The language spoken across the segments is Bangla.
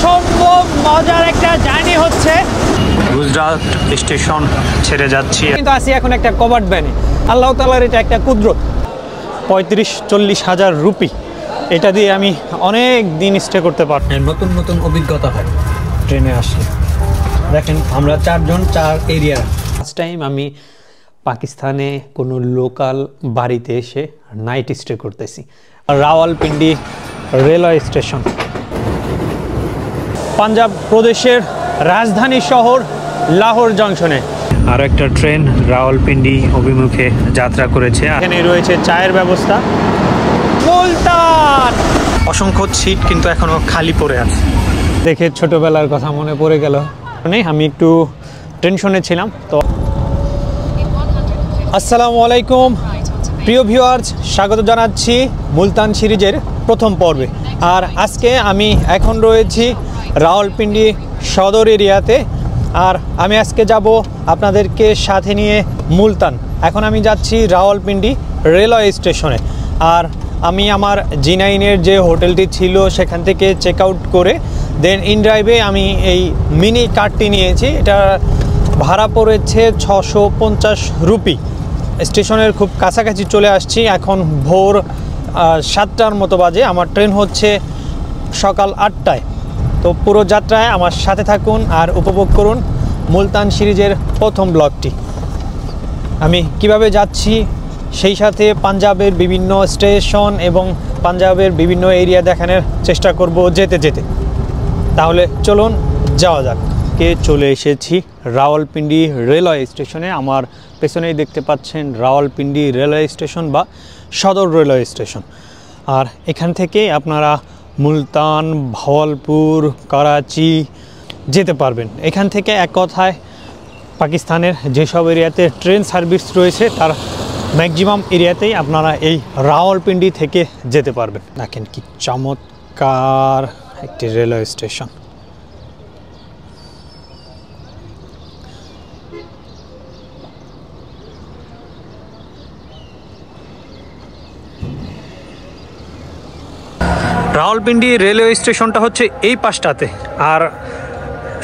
অসম্ভব মজার একটা জার্নি হচ্ছে। গুজরাট স্টেশন ছেড়ে যাচ্ছি, কিন্তু আসি এখন একটা কভার্ড ভ্যানে। আল্লাহ তাআলার এটা একটা কুদরত। 35-40 হাজার রুপি, এটা দিয়ে আমি অনেক দিন স্টে করতে পারব। নতুন নতুন অভিজ্ঞতা হয় ট্রেনে আসলে। দেখেন আমরা 4 জন 4 এরিয়া। ফার্স্ট টাইম আমি পাকিস্তানে কোনো লোকাল বাড়িতে এসে নাইট স্টে করতেছি। রাওয়ালপিন্ডি রেলওয়ে স্টেশন, পাঞ্জাব প্রদেশের রাজধানী শহর লাহোর জংশনে। আর একটা ট্রেন রাওয়ালপিন্ডি অভিমুখে যাত্রা করেছে। এখানে রয়েছে চায়ের ব্যবস্থা। মুলতান অসংখ্য সিট কিন্তু এখনো খালি পড়ে আছে। দেখে ছোটবেলার কথা মনে পড়ে গেল। আমি একটু টেনশনে ছিলাম। তো আসসালামু আলাইকুম প্রিয় ভিউয়ার্স, স্বাগত জানাচ্ছি মুলতান সিরিজের প্রথম পর্বে। আর আজকে আমি এখন রয়েছি রাওয়ালপিন্ডি সদর এরিয়াতে। আর আমি আজকে যাব আপনাদেরকে সাথে নিয়ে মুলতান। এখন আমি যাচ্ছি রাওয়ালপিন্ডি রেলওয়ে স্টেশনে। আর আমি আমার জি9-এর যে হোটেলটি ছিল সেখান থেকে চেক আউট করে দেন ইন ড্রাইভে আমি এই মিনি কারটি নিয়েছি। এটা ভাড়া পড়েছে 650 রুপি। স্টেশনের খুব কাছাকাছি চলে আসছি। এখন ভোর 7টার মতো বাজে। আমার ট্রেন হচ্ছে সকাল 8টায়। তো পুরো যাত্রায় আমার সাথে থাকুন আর উপভোগ করুন মুলতান সিরিজের প্রথম ব্লগটি। আমি কিভাবে যাচ্ছি, সেই সাথে পাঞ্জাবের বিভিন্ন স্টেশন এবং পাঞ্জাবের বিভিন্ন এরিয়া দেখানোর চেষ্টা করব যেতে যেতে। তাহলে চলুন যাওয়া যাক। চলে এসেছি রাওয়ালপিন্ডি রেলওয়ে স্টেশনে। আমার পেছনেই দেখতে পাচ্ছেন রাওয়ালপিন্ডি রেলওয়ে স্টেশন বা সদর রেলওয়ে স্টেশন। আর এখান থেকে আপনারা মুলতান, ভাওয়ালপুর, করাচি যেতে পারবেন। এখান থেকে এক কথায় পাকিস্তানের যেসব এরিয়াতে ট্রেন সার্ভিস রয়েছে তার ম্যাক্সিমাম এরিয়াতেই আপনারা এই রাওয়ালপিন্ডি থেকে যেতে পারবেন। দেখেন কি চমৎকার একটি রেলওয়ে স্টেশন। রাওয়ালপিন্ডি রেলওয়ে স্টেশনটা হচ্ছে এই পাশটাতে। আর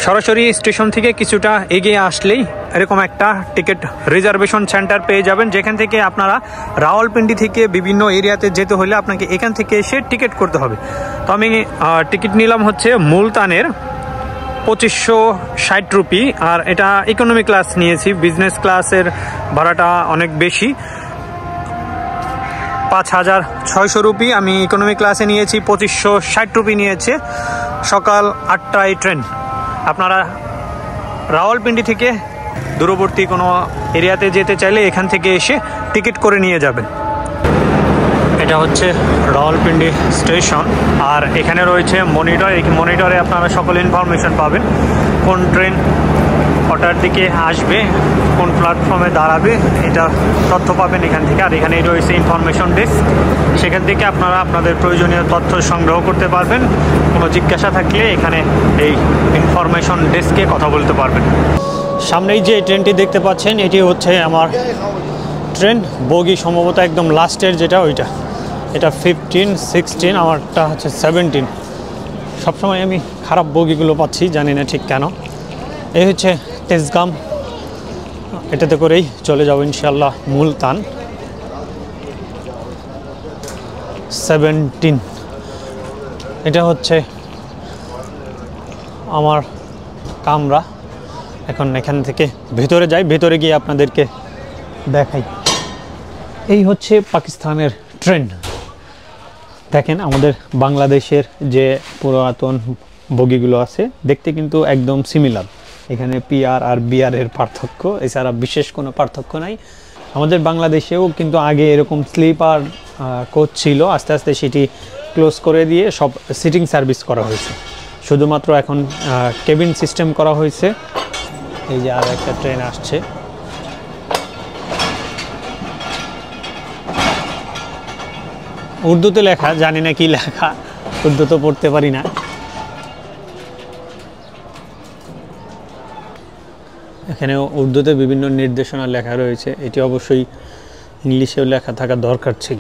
সরাসরি স্টেশন থেকে কিছুটা এগিয়ে আসলেই এরকম একটা টিকিট রিজার্ভেশন সেন্টার পেয়ে যাবেন, যেখান থেকে আপনারা রাওয়ালপিন্ডি থেকে বিভিন্ন এরিয়াতে যেতে হলে আপনাকে এখান থেকে এসে টিকিট করতে হবে। তো আমি টিকিট নিলাম হচ্ছে মুলতানের 2560 রুপি। আর এটা ইকোনমি ক্লাস নিয়েছি, বিজনেস ক্লাসের ভাড়াটা অনেক বেশি, 5600 রুপি। আমি ইকোনমি ক্লাসে নিয়েছি 2560 রুপি নিয়েছে। সকাল 8টায় ট্রেন। আপনারা রাওয়ালপিন্ডি থেকে দূরবর্তী কোনো এরিয়াতে যেতে চাইলে এখান থেকে এসে টিকিট করে নিয়ে যাবেন। এটা হচ্ছে রাওয়ালপিন্ডি স্টেশন। আর এখানে রয়েছে মনিটর। এই মনিটরে আপনারা সকল ইনফরমেশন পাবেন, কোন ট্রেন কটার দিকে আসবে, কোন প্ল্যাটফর্মে দাঁড়াবে, এটা তথ্য পাবেন এখান থেকে। আর এখানেই রয়েছে ইনফরমেশন ডেস্ক, সেখান থেকে আপনারা আপনাদের প্রয়োজনীয় তথ্য সংগ্রহ করতে পারবেন। কোনো জিজ্ঞাসা থাকলে এখানে এই ইনফরমেশন ডেস্কে কথা বলতে পারবেন। সামনেই যে ট্রেনটি দেখতে পাচ্ছেন এটি হচ্ছে আমার ট্রেন বগি, সম্ভবত একদম লাস্টের যেটা ওইটা। এটা 15, 16, আমারটা হচ্ছে 17। সবসময় আমি খারাপ বগিগুলো পাচ্ছি, জানি না ঠিক কেন। এই হচ্ছে তেজগাম, এটাতে করেই চলে যাব ইনশাল্লাহ মুলতান। 17 এটা হচ্ছে আমার কামরা। এখন এখান থেকে ভেতরে যাই, ভেতরে গিয়ে আপনাদেরকে দেখাই। এই হচ্ছে পাকিস্তানের ট্রেন। দেখেন আমাদের বাংলাদেশের যে পুরাতন বগিগুলো আছে দেখতে কিন্তু একদম সিমিলার। এখানে পিআর আর বিআরের পার্থক্য, এছাড়া বিশেষ কোনো পার্থক্য নাই। আমাদের বাংলাদেশেও কিন্তু আগে এরকম স্লিপার কোচ ছিল, আস্তে আস্তে সেটি ক্লোজ করে দিয়ে সব সিটিং সার্ভিস করা হয়েছে। শুধুমাত্র এখন কেবিন সিস্টেম করা হয়েছে। এই যে আর একটা ট্রেন আসছে। উর্দুতে লেখা, জানি না কি লেখা, উর্দু তো পড়তে পারি না। এখানেও উর্দুতে বিভিন্ন নির্দেশনা লেখা রয়েছে। এটি অবশ্যই ইংলিশেও লেখা থাকা দরকার ছিল।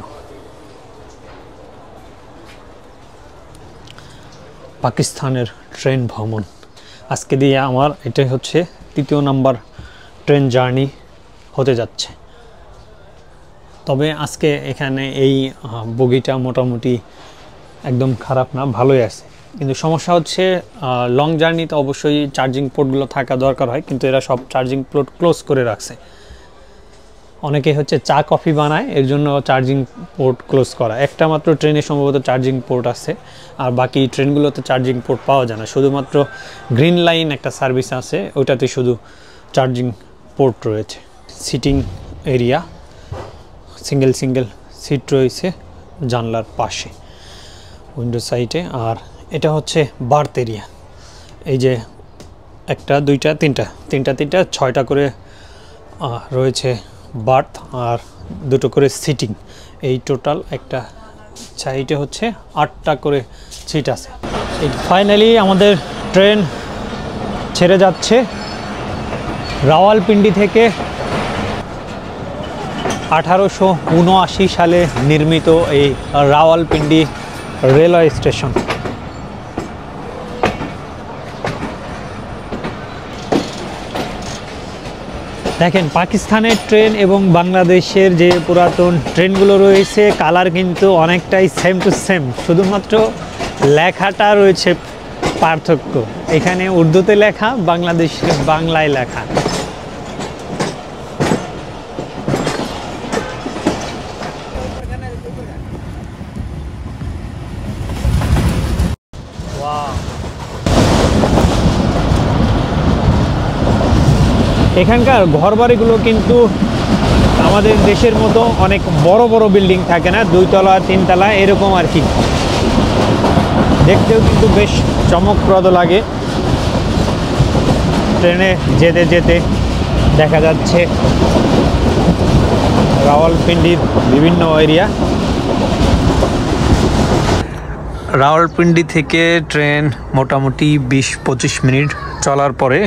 পাকিস্তানের ট্রেন ভ্রমণ। আজকে দিয়ে আমার এটাই হচ্ছে 3য় নাম্বার ট্রেন জার্নি হতে যাচ্ছে। তবে আজকে এখানে এই বগিটা মোটামুটি একদম খারাপ না, ভালোই আছে। কিন্তু সমস্যা হচ্ছে লং জার্নিতে অবশ্যই চার্জিং পোর্টগুলো থাকা দরকার হয়, কিন্তু এরা সব চার্জিং পোর্ট ক্লোজ করে রাখছে। অনেকে হচ্ছে চা কফি বানায়, এর জন্য চার্জিং পোর্ট ক্লোজ করা। একটা মাত্র ট্রেনে সম্ভবত চার্জিং পোর্ট আছে, আর বাকি ট্রেনগুলোতে চার্জিং পোর্ট পাওয়া যায় না। শুধুমাত্র গ্রিন লাইন একটা সার্ভিস আছে, ওইটাতে শুধু চার্জিং পোর্ট রয়েছে। সিটিং এরিয়া, সিঙ্গেল সিট রয়েছে জানলার পাশে, উইন্ডো সাইডে। আর এটা হচ্ছে বার্থ এরিয়া। এই যে 1 2 3 6টা করে রয়েছে বার্থ, আর 2টো করে সিটিং। এই টোটাল একটা সাইডে হচ্ছে 8টা করে সিট আছে। ফাইনালি আমাদের ট্রেন ছেড়ে যাচ্ছে রাওয়ালপিন্ডি থেকে। 1879 সালে নির্মিত এই রাওয়ালপিন্ডি রেলওয়ে স্টেশন। দেখেন, পাকিস্তানের ট্রেন এবং বাংলাদেশের যে পুরাতন ট্রেনগুলো রয়েছে কালার কিন্তু অনেকটাই সেম টু সেম, শুধুমাত্র লেখাটা রয়েছে পার্থক্য। এখানে উর্দুতে লেখা, বাংলাদেশে বাংলায় লেখা। এখানকার ঘরবাড়িগুলো কিন্তু আমাদের দেশের মতো অনেক বড় বড় বিল্ডিং থাকে না, 2 তলা 3 তলা এরকম আর কি। দেখতেও কিন্তু বেশ চমকপ্রদ লাগে। ট্রেনে যেতে যেতে দেখা যাচ্ছে রাওয়ালপিন্ডির বিভিন্ন এরিয়া। রাওয়ালপিন্ডি থেকে ট্রেন মোটামুটি 20-25 মিনিট চলার পরে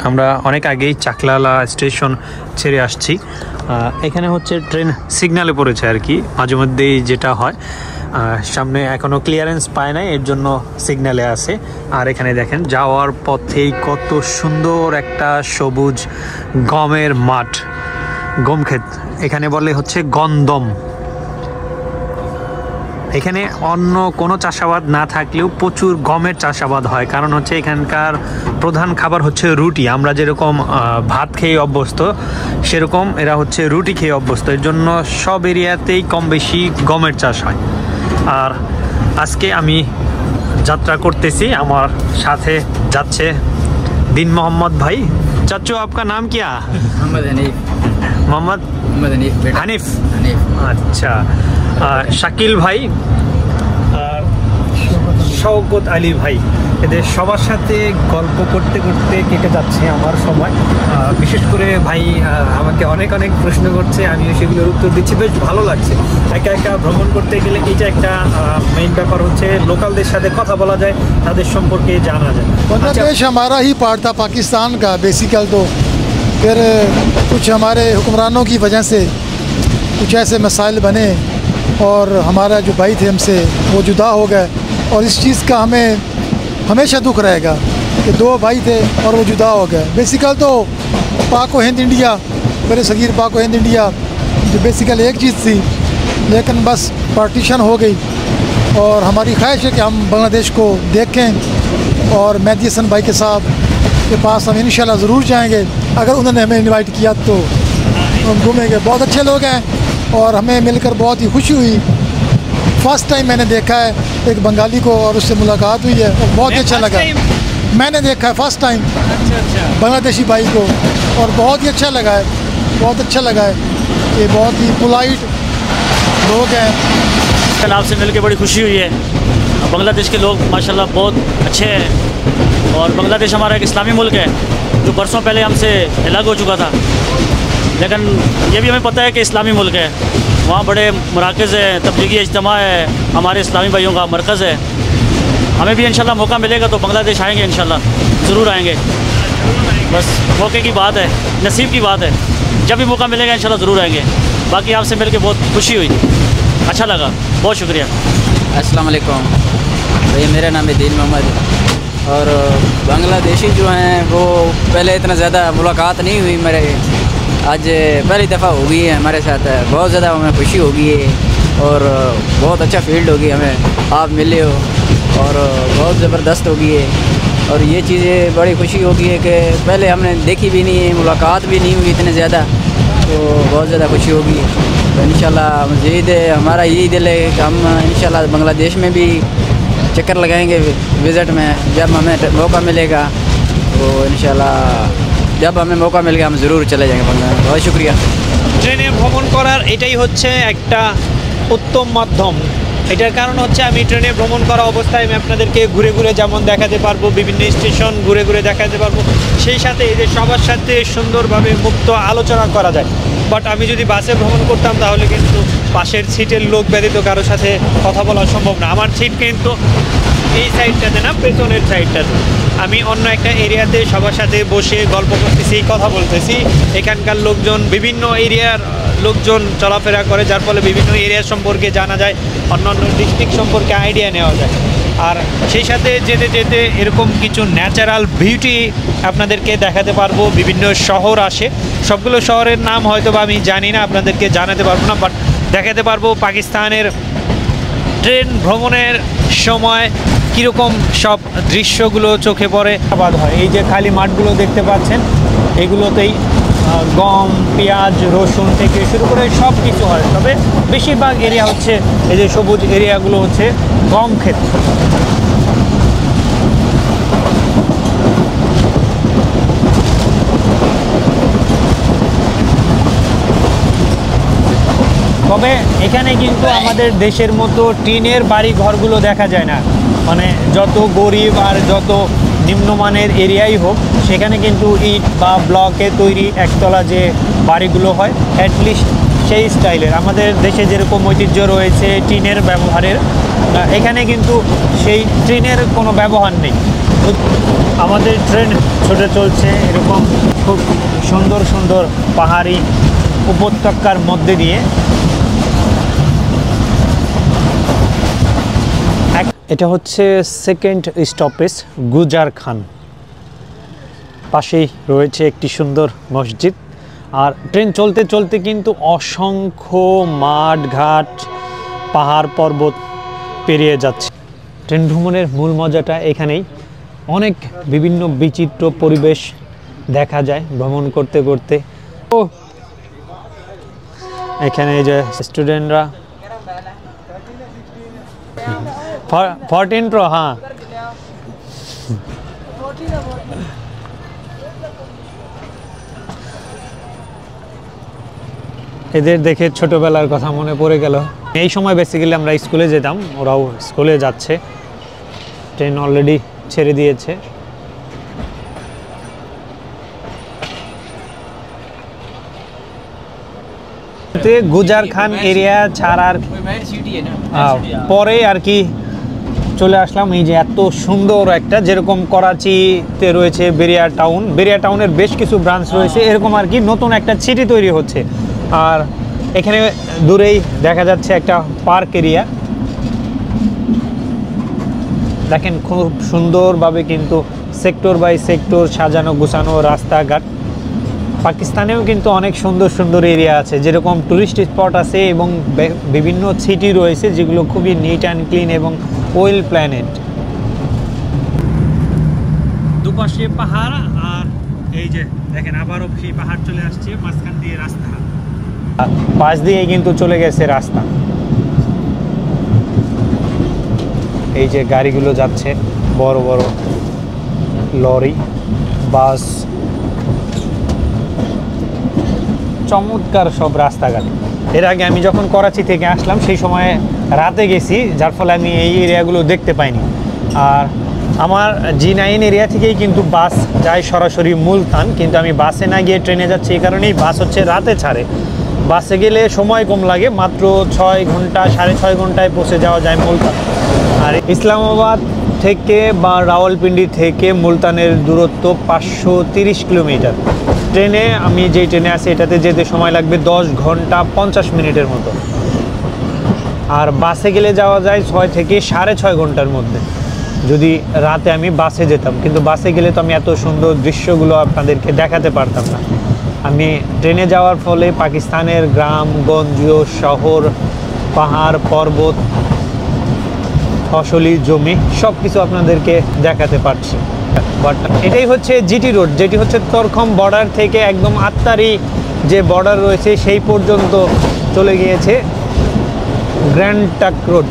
আমরা অনেক আগেই চাকলালা স্টেশন ছেড়ে আসছি। এখানে হচ্ছে ট্রেন সিগন্যালে পড়েছে আর কি, মাঝে মধ্যেই যেটা হয়। সামনে এখনও ক্লিয়ারেন্স পায় নাই, এর জন্য সিগন্যালে আছে। আর এখানে দেখেন যাওয়ার পথেই কত সুন্দর একটা সবুজ গমের মাঠ, গম ক্ষেত। এখানে বলে হচ্ছে গন্দম। এখানে অন্য কোনো চাষাবাদ না থাকলেও প্রচুর গমের চাষাবাদ হয়, কারণ হচ্ছে এখানকার প্রধান খাবার হচ্ছে রুটি। আমরা যেরকম ভাত খেয়ে অভ্যস্ত, সেরকম এরা হচ্ছে রুটি খেয়ে অভ্যস্ত। এর জন্য সব এরিয়াতেই কম বেশি গমের চাষ হয়। আর আজকে আমি যাত্রা করতেছি, আমার সাথে যাচ্ছে দিন মোহাম্মদ ভাই। চাচু, आपका नाम क्या? মোহাম্মদ হানিফ। আচ্ছা, শাকিল ভাই আর শওকত আলী ভাই, এদের সবার সাথে গল্প করতে করতে কেটে যাচ্ছে আমার সময়। বিশেষ করে ভাই আমাকে অনেক প্রশ্ন করছে, আমিও সেগুলোর উত্তর দিচ্ছি। বেশ ভালো লাগছে। একা একা ভ্রমণ করতে গেলে এটা একটা মেইন ব্যাপার হচ্ছে লোকালদের সাথে কথা বলা যায়, তাদের সম্পর্কে জানা যায়। बांग्लादेश हमारा ही पार्ट था पाकिस्तान का बेसिकल, तो फिर कुछ हमारे हुक्मरानों की वजह से कुछ ऐसे मसाइल बने और हमारा जो भाई थे हमसे वो जुदा हो गए, और इस चीज़ का हमें हमेशा दुख रहेगा कि 2 भाई थे और वो जुदा हो गए। बेसिकल तो पाक व हिंद इंडिया, बड़े सगीर पाक व हिंद इंडिया जो बेसिकल एक चीज़ थी, लेकिन बस पार्टीशन हो गई। और हमारी ख्वाहिश है कि हम बांग्लादेश को देखें, और मेहदी हसन भाई के साहब के पास हम इंशाल्लाह ज़रूर जाएंगे। अगर उन्होंने हमें इनवाइट किया तो हम घूमेंगे। बहुत अच्छे लोग हैं और हमें मिलकर बहुत ही खुशी हुई। फर्स्ट टाइम मैंने देखा है एक बंगाली को और उससे मुलाकात हुई है, और बहुत ही अच्छा लगा। मैंने देखा है फर्स्ट टाइम बांग्लादेशी भाई को, और बहुत ही अच्छा लगा है, बहुत अच्छा लगा है। ये बहुत ही पोलाइट लोग हैं। कल आपसे मिलकर बड़ी खुशी हुई है। बांग्लादेश के लोग माशाल्लाह बहुत अच्छे हैं, और बांग्लादेश हमारा एक इस्लामी मुल्क है जो बरसों पहले हमसे अलग हो चुका था, लेकिन ये भी हमें पता है कि इस्लामी मुल्क है। वहाँ बड़े मराकज़ है, तबलीगी इज्तिमा है, हमारे इस्लामी भाइयों का मरकज़ है। हमें भी इंशाल्लाह मौका मिलेगा तो बांग्लादेश आएंगे, इंशाल्लाह ज़रूर आएंगे। बस मौके की बात है, नसीब की बात है। जब भी मौका मिलेगा इंशाल्लाह ज़रूर आएंगे। बाकी आपसे मिलकर बहुत खुशी हुई, अच्छा लगा, बहुत शुक्रिया। अस्सलाम वालेकुम। भाई मेरा नाम है दीन मोहम्मद। और बांग्लादेशी जो हैं वो पहले इतना ज़्यादा मुलाकात नहीं हुई मेरे, आज पहली दफ़ा हो गई है हमारे साथ। बहुत ज़्यादा हमें खुशी हो गई है और बहुत अच्छा फील्ड होगी, हमें आप मिले हो और बहुत ज़बरदस्त होगी है। और ये चीज़ें बड़ी खुशी होगी है कि पहले हमने देखी भी नहीं है, मुलाकात भी नहीं हुई इतने ज़्यादा, तो बहुत ज़्यादा खुशी होगी। तो इंशाल्लाह मज़ीद हमारा यही दिल है कि हम इंशाल्लाह बांग्लादेश में भी चक्कर लगाएंगे विज़िट में, जब हमें मौका मिलेगा। तो इंशाल्लाह जब हमें मौका मिलेगा हम ज़रूर चले जाएंगे बांग्लादेश। बहुत शुक्रिया। ট্রেনে ভ্রমণ করার এটাই হচ্ছে একটা উত্তম মাধ্যম। এটার কারণ হচ্ছে আমি ট্রেনে ভ্রমণ করা অবস্থায় আমি আপনাদেরকে ঘুরে ঘুরে যেমন দেখাতে পারবো, বিভিন্ন স্টেশন ঘুরে ঘুরে দেখাতে পারবো, সেই সাথে এই যে সবার সাথে সুন্দরভাবে মুক্ত আলোচনা করা যায়। বাট আমি যদি বাসে ভ্রমণ করতাম তাহলে কিন্তু পাশের সিটের লোক ব্যতীত কারোর সাথে কথা বলা সম্ভব না। আমার সিট কিন্তু এই সাইডটাতে না, পেছনের সাইডটাতে। আমি অন্য একটা এরিয়াতে সবার সাথে বসে গল্প করতেছি, কথা বলতেছি। এখানকার লোকজন বিভিন্ন এরিয়ার লোকজন চলাফেরা করে, যার ফলে বিভিন্ন এরিয়া সম্পর্কে জানা যায়, অন্যান্য ডিস্ট্রিক্ট সম্পর্কে আইডিয়া নেওয়া যায়। আর সেই সাথে যেতে যেতে এরকম কিছু ন্যাচারাল বিউটি আপনাদেরকে দেখাতে পারবো। বিভিন্ন শহর আসে, সবগুলো শহরের নাম হয়তো বা আমি জানি না, আপনাদেরকে জানাতে পারবো না, বাট দেখাতে পারবো পাকিস্তানের ট্রেন ভ্রমণের সময় কীরকম সব দৃশ্যগুলো চোখে পড়ে। আবাদ হয় এই যে খালি মাঠগুলো দেখতে পাচ্ছেন, এগুলোতেই গম, পেঁয়াজ, রসুন থেকে শুরু করে সব কিছু হয়। তবে বেশিরভাগ এরিয়া হচ্ছে এই যে সবুজ এরিয়াগুলো হচ্ছে গম ক্ষেত। তবে এখানে কিন্তু আমাদের দেশের মতো টিনের বাড়ি ঘরগুলো দেখা যায় না। মানে যত গরিব আর যত নিম্নমানের এরিয়াই হোক, সেখানে কিন্তু ইট বা ব্লকে তৈরি একতলা যে বাড়িগুলো হয়, অ্যাটলিস্ট সেই স্টাইলের। আমাদের দেশে যেরকম ঐতিহ্য রয়েছে টিনের ব্যবহারের, এখানে কিন্তু সেই টিনের কোনো ব্যবহার নেই। আমাদের ট্রেন ছুটে চলছে এরকম খুব সুন্দর সুন্দর পাহাড়ি উপত্যকার মধ্যে দিয়ে। এটা হচ্ছে সেকেন্ড স্টপেজ গুজার খান। পাশেই রয়েছে একটি সুন্দর মসজিদ। আর ট্রেন চলতে চলতে কিন্তু অসংখ্য মাঠ ঘাট, পাহাড় পর্বত পেরিয়ে যাচ্ছে। ট্রেন ভ্রমণের মূল মজাটা এখানেই। অনেক বিভিন্ন বিচিত্র পরিবেশ দেখা যায় ভ্রমণ করতে করতে। তো এখানে এই যে স্টুডেন্টরা 14 Pro, হ্যাঁ এদের দেখে ছোটবেলার কথা মনে পড়ে গেল। এই সময় বেসিক্যালি আমরা স্কুলে যেতাম, ওরাও স্কুলে যাচ্ছে। ট্রেন অলরেডি ছেড়ে দিয়েছে। গুজার খান এরিয়া ছাড়ার পরে আর কি চলে আসলাম এই যে এত সুন্দর একটা, যেরকম করাচিতে রয়েছে বেরিয়া টাউন, বেরিয়া টাউনের বেশ কিছু ব্রাঞ্চ রয়েছে, এরকম আর কি নতুন একটা সিটি তৈরি হচ্ছে। আর এখানে দূরেই দেখা যাচ্ছে একটা পার্ক এরিয়া। দেখেন খুব সুন্দরভাবে কিন্তু সেক্টর বাই সেক্টর সাজানো গুছানো রাস্তাঘাট। পাকিস্তানেও কিন্তু অনেক সুন্দর সুন্দর এরিয়া আছে, যেরকম টুরিস্ট স্পট আছে এবং বিভিন্ন সিটি রয়েছে যেগুলো খুবই নিট অ্যান্ড ক্লিন এবং ওয়েল প্ল্যানেড। দুপাশে পাহাড় আর এই যে দেখেন আবারও সেই পাহাড় চলে আসছে, মাঝখান দিয়ে রাস্তা, পাশ দিয়ে কিন্তু চলে গেছে রাস্তা। এই যে গাড়িগুলো যাচ্ছে, বড় বড় লরি, বাস, চমৎকার সব রাস্তাঘাট। এর আগে আমি যখন করাচি থেকে আসলাম সেই সময় রাতে গেছি, যার ফলে আমি এই এরিয়াগুলো দেখতে পাইনি। আর আমার G9 এরিয়া থেকেই কিন্তু বাস যায় সরাসরি মুলতান, কিন্তু আমি বাসে না গিয়ে ট্রেনে যাচ্ছি। এই কারণেই বাস হচ্ছে রাতে ছাড়ে। বাসে গেলে সময় কম লাগে, মাত্র 6 ঘন্টা 6.5 ঘন্টায় পৌঁছে যাওয়া যায় মুলতান। আর ইসলামাবাদ থেকে বা রাওয়ালপিন্ডি থেকে মুলতানের দূরত্ব 530 কিলোমিটার। ট্রেনে আমি যেই ট্রেনে আছি এটাতে যেতে সময় লাগবে 10 ঘন্টা 50 মিনিটের মতো। আর বাসে গেলে যাওয়া যায় 6 থেকে 6.5 ঘন্টার মধ্যে। যদি রাতে আমি বাসে যেতাম, কিন্তু বাসে গেলে তো আমি এত সুন্দর দৃশ্যগুলো আপনাদেরকে দেখাতে পারতাম না। আমি ট্রেনে যাওয়ার ফলে পাকিস্তানের গ্রামগঞ্জ, শহর, পাহাড়, পর্বত, ফসলি জমি সব কিছু আপনাদেরকে দেখাতে পারছি। বাট এটাই হচ্ছে জিটি রোড, যেটি হচ্ছে তরখম বর্ডার থেকে একদম আত্তারি যে বর্ডার রয়েছে সেই পর্যন্ত চলে গিয়েছে গ্র্যান্ড ট্রাঙ্ক রোড।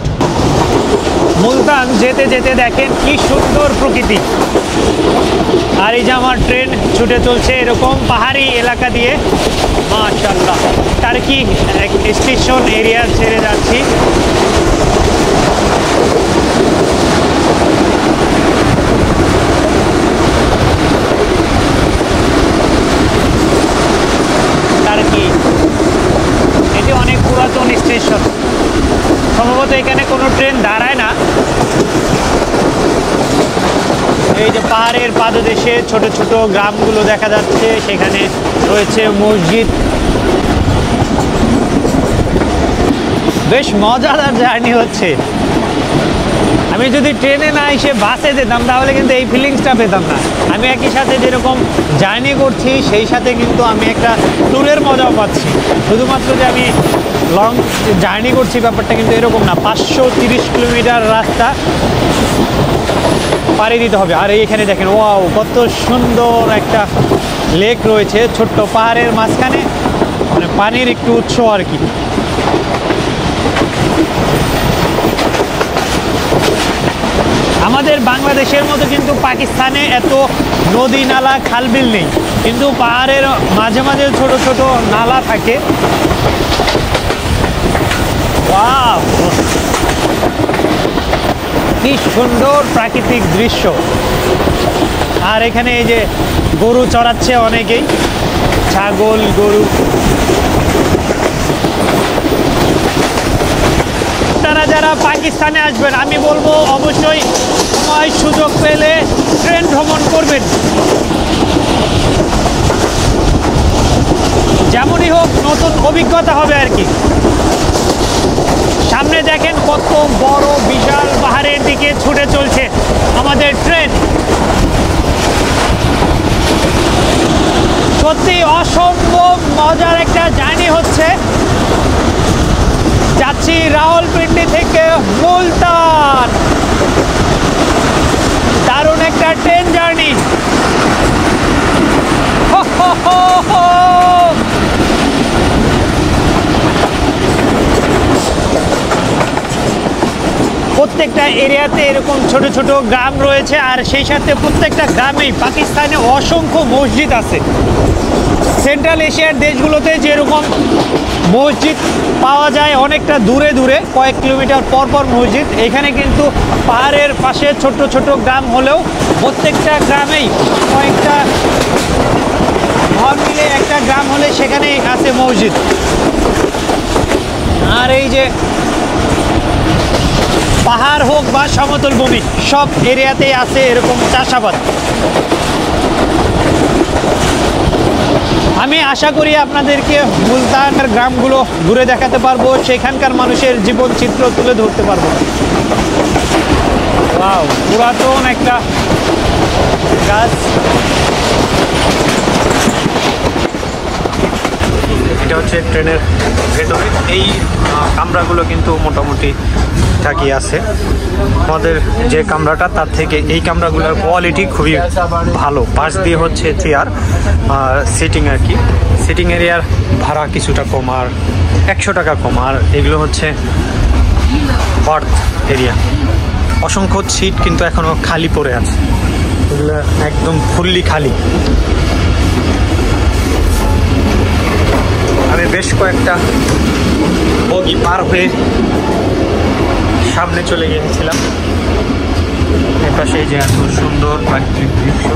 মুলতান যেতে যেতে দেখেন কি সুন্দর প্রকৃতি, আর এই যে আমার ট্রেন ছুটে চলছে এরকম পাহাড়ি এলাকা দিয়ে। মাশাআল্লাহ, টার্কি স্টেশন এরিয়া ছেড়ে যাচ্ছি। টার্কি এটি অনেক পুরাতন স্টেশন, সম্ভবত এখানে কোনো ট্রেন দাঁড়ায় না। এই যে পাহাড়ের পাদদেশে ছোট ছোট গ্রামগুলো দেখা যাচ্ছে, সেখানে রয়েছে মসজিদ। বেশ মজাদার জার্নি হচ্ছে। আমি যদি ট্রেনে না এসে বাসে যেতাম তাহলে কিন্তু এই ফিলিংসটা পেতাম না। আমি একই সাথে যেরকম জার্নি করছি সেই সাথে কিন্তু আমি একটা ট্যুরের মজাও পাচ্ছি। শুধুমাত্র যে আমি লং জার্নি করছি ব্যাপারটা কিন্তু এরকম না। 530 কিলোমিটার রাস্তা পাড়ি দিতে হবে। আর এইখানে দেখেন, ওয়াও, কত সুন্দর একটা লেক রয়েছে ছোট্ট পাহাড়ের মাঝখানে, মানে পানির একটু উৎস আর কি। আমাদের বাংলাদেশের মতো কিন্তু পাকিস্তানে এত নদী নালা খালবিল নেই, কিন্তু পাহাড়ের মাঝে মাঝে ছোট ছোট নালা থাকে। ওয়াও, কি সুন্দর প্রাকৃতিক দৃশ্য। আর এখানে এই যে গরু চড়াচ্ছে অনেকেই, ছাগল, গরু। আপনারা যারা পাকিস্তানে আসবেন আমি বলবো অবশ্যই সময় সুযোগ পেলে ট্রেন ভ্রমণ করবেন। যেমনই হোক নতুন অভিজ্ঞতা হবে আর কি। সামনে দেখেন কত বড় বিশাল পাহাড়ের দিকে ছুটে চলছে আমাদের ট্রেন। সত্যি অসম্ভব মজার একটা জার্নি হচ্ছে। যাচ্ছি রাওয়ালপিন্ডি থেকে মুলতান, দারুণ একটা ট্রেন জার্নি। প্রত্যেকটা এরিয়াতে এরকম ছোট ছোট গ্রাম রয়েছে, আর সেই সাথে প্রত্যেকটা গ্রামেই পাকিস্তানে অসংখ্য মসজিদ আছে। সেন্ট্রাল এশিয়ার দেশগুলোতে যেরকম মসজিদ পাওয়া যায় অনেকটা দূরে দূরে, কয়েক কিলোমিটার পর পর মসজিদ, এখানে কিন্তু পাহাড়ের পাশে ছোট ছোট গ্রাম হলেও প্রত্যেকটা গ্রামেই কয়েকটা ঘর মিলে একটা গ্রাম হলে সেখানেই আছে মসজিদ। আর এই যে পাহাড় হোক বা সমতল ভূমি, সব এরিয়াতেই আছে এরকম চাষাবাদ। আমি আশা করি আপনাদেরকে মুলতানের গ্রামগুলো ঘুরে দেখাতে পারবো, সেখানকার মানুষের জীবন চিত্র তুলে ধরতে পারবো। ওয়াও, পুরাতন একটা গাছ। এটা হচ্ছে ট্রেনের ভেতরে। এই কামরাগুলো কিন্তু মোটামুটি ঠিকঠাকই আছে। আমাদের যে কামরাটা তার থেকে এই কামরাগুলোর কোয়ালিটি খুবই ভালো। পাশ দিয়ে হচ্ছে চেয়ার আর সিটিং আর কি। সিটিং এরিয়ার ভাড়া কিছুটা কম, আর 100 টাকা কম। আর এগুলো হচ্ছে বার্থ এরিয়া। অসংখ্য সিট কিন্তু এখনও খালি পড়ে আছে, এগুলো একদম ফুললি খালি। আমি বেশ কয়েকটা বগি পার হয়ে সামনে চলে গিয়েছিলাম। এপাশে যে এত সুন্দর প্রাকৃতিক দৃশ্য,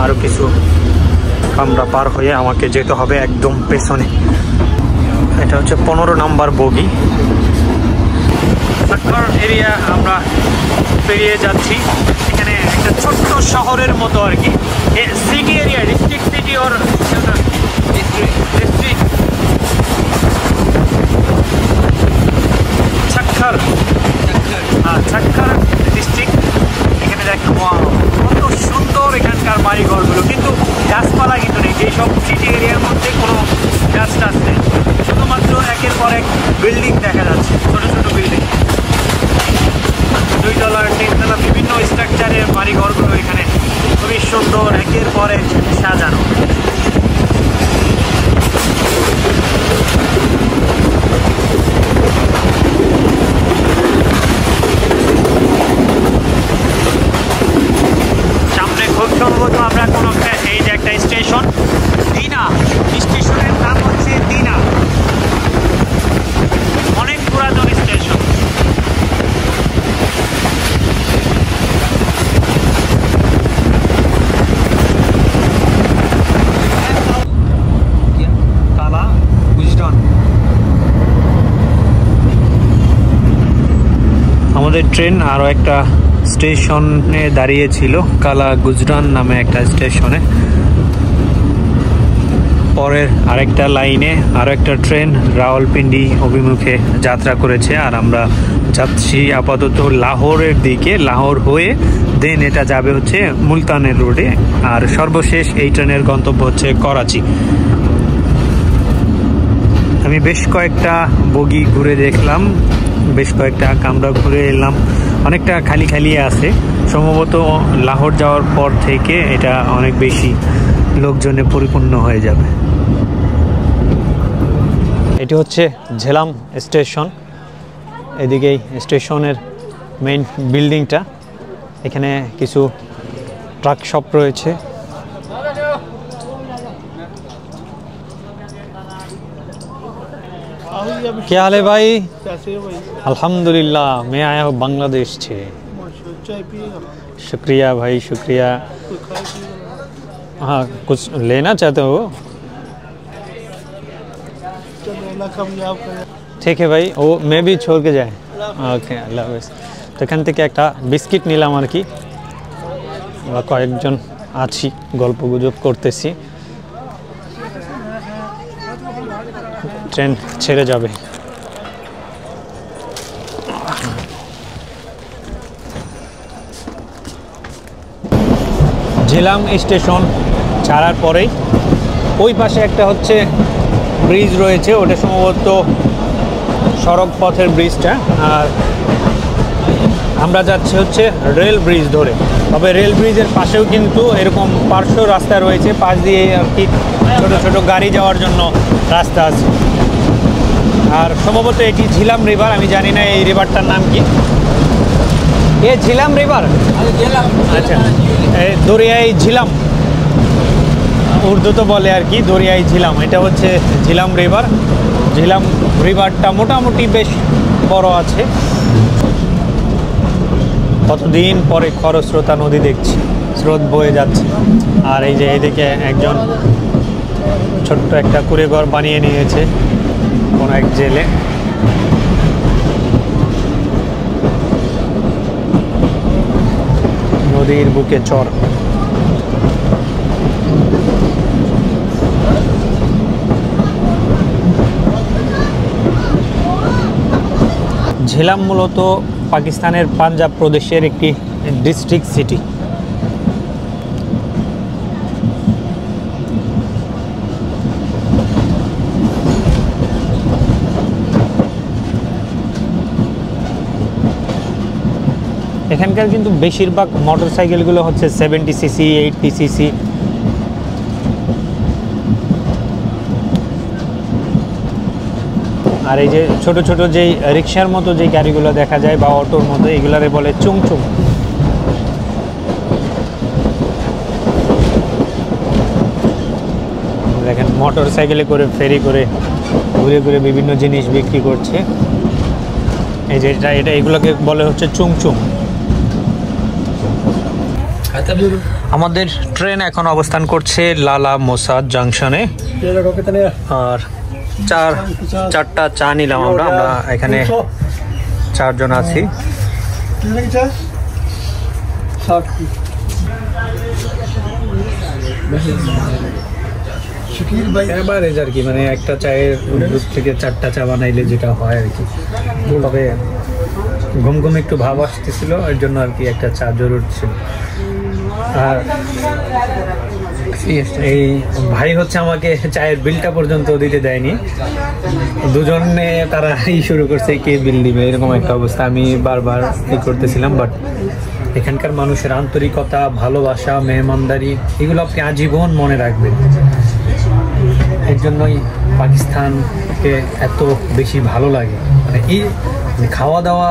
আরও কিছু কামরা পার হয়ে আমাকে যেতে হবে একদম পেছনে। এটা হচ্ছে 15 নম্বর বগি। এরিয়া আমরা পেরিয়ে যাচ্ছি। এখানে একটা ছোট্ট শহরের মতো আর কি, সিটি এরিয়া, ডিস্ট্রিক্ট সিটি ওর ডিস্ট্রিক্ট ছাক্কার, ছাক্কার ডিস্ট্রিক্ট। দেখো কত সুন্দর এখানকার বাড়িঘরগুলো, কিন্তু গাছপালা কিন্তু নেই। যেসব সিটি এরিয়ার মধ্যে কোনো গাছ টাছ নেই, শুধুমাত্র একের পর এক বিল্ডিং দেখা যাচ্ছে, ছোট ছোট বিল্ডিং, 2 তলা 3 তলা বিভিন্ন স্ট্রাকচারের বাড়িঘরগুলো এখানে খুবই সুন্দর একের পর এক সাজানো। সামনে খুব সম্ভবত আমরা কোনো এই যে একটা স্টেশন, দিনা স্টেশনের নাম হচ্ছে দিনা, অনেক পুরাতন স্টেশন। কালা গুজরান, আমাদের ট্রেন আরও একটা স্টেশনে দাঁড়িয়েছিল, কালা গুজরান নামে একটা স্টেশনে। পরের আরেকটা লাইনে আরও একটা ট্রেন রাওয়ালপিন্ডি অভিমুখে যাত্রা করেছে, আর আমরা যাচ্ছি আপাতত লাহোরের দিকে। লাহোর হয়ে দেন এটা যাবে হচ্ছে মুলতানের রোডে, আর সর্বশেষ এই ট্রেনের গন্তব্য হচ্ছে করাচি। আমি বেশ কয়েকটা বগি ঘুরে দেখলাম, বেশ কয়েকটা কামরা ঘুরে এলাম, অনেকটা খালি খালি আছে। সম্ভবত লাহোর যাওয়ার পর থেকে এটা অনেক বেশি লোকজনে পরিপূর্ণ হয়ে যাবে। এটি হচ্ছে ঝেলাম স্টেশন, এদিকেই স্টেশনের মেইন বিল্ডিংটা। এখানে কিছু ট্রাক শপ রয়েছে। क्या हाल है भाई? अल्हम्दुलिल्लाह, मैं आया हूँ बांग्लादेश से। शुक्रिया भाई, शुक्रिया। हाँ, कुछ लेना चाहते हो? ठीक है भाई, वो मैं भी छोड़ के जाए। ओके, আল্লাহ হাফেজ। তো এখান থেকে একটা বিস্কিট নিলাম আর কি, আমরা কয়েকজন আছি, গল্প গুজব করতেছি। ট্রেন ছেড়ে যাবে। ঝেলাম স্টেশন ছাড়ার পরেই ওই পাশে একটা হচ্ছে ব্রিজ রয়েছে, ওটা সম্ভবত সড়ক পথের ব্রিজটা, আর আমরা যাচ্ছি হচ্ছে রেল ব্রিজ ধরে। তবে রেল ব্রিজের পাশেও কিন্তু এরকম পার্শ্ব রাস্তা রয়েছে, পাশ দিয়ে আর কি ছোট ছোট গাড়ি যাওয়ার জন্য রাস্তা আছে। আর সম্ভবত এটি ঝিলাম রিভার, আমি জানি না এই রিভারটার নাম কি। এ ঝিলাম রিভার, আচ্ছা, দরিয়াই ঝিলাম উর্দু তো বলে আর কি, দরিয়াই ঝিলাম। এটা হচ্ছে ঝিলাম রিভার। ঝিলাম রিভারটা মোটামুটি বেশ বড় আছে। কতদিন পরে খরস্রোতা নদী দেখছি, স্রোত বয়ে যাচ্ছে। আর এই যে এইদিকে একজন ছোট্ট একটা কুঁড়েঘর বানিয়ে নিয়েছে কোনো এক জেলে। নদীর বুকে চর। ঝেলাম মূলত পাকিস্তানের পাঞ্জাব প্রদেশের একটি ডিস্ট্রিক্ট সিটি। এখানকার কিন্তু বেশিরভাগ মোটর সাইকেলগুলো হচ্ছে 70 সিসি, 80 সিসি। আর এই যে ছোট ছোট যেই রিক্সার মতো যে গাড়িগুলো দেখা যায় বা অটোর মতো, এগুলারে বলে চুংচুং। দেখেন মোটর সাইকেলে করে ফেরি করে ঘুরে ঘুরে বিভিন্ন জিনিস বিক্রি করছে। এই যে এটা এগুলোকে বলে হচ্ছে চুংচুং। আমাদের ট্রেন এখন অবস্থান করছে লালা মোসাদ জাংশনে। আর চারটা চা নিলাম আমরা এখানে 4 জন আছি। এভারেজ আর কি, মানে একটা চায়ের দুধ থেকে 4টা চা বানাইলে যেটা হয় আর কি। তবে ঘুম ঘুম একটু ভাব আসতেছিল, এর জন্য আর কি একটা চা জরুরি ছিল। আর এই ভাই হচ্ছে আমাকে চায়ের বিলটা পর্যন্ত দিতে দেয়নি, দুজনে তারা শুরু করছে কে বিল দিবে, এরকম একটা অবস্থা। আমি বারবার করতেছিলাম, বাট এখানকার মানুষের আন্তরিকতা, ভালোবাসা, মেহমানদারি, এগুলো আপনি আজীবন মনে রাখবেন। এর জন্যই পাকিস্তানকে এত বেশি ভালো লাগে। মানে এই খাওয়া দাওয়া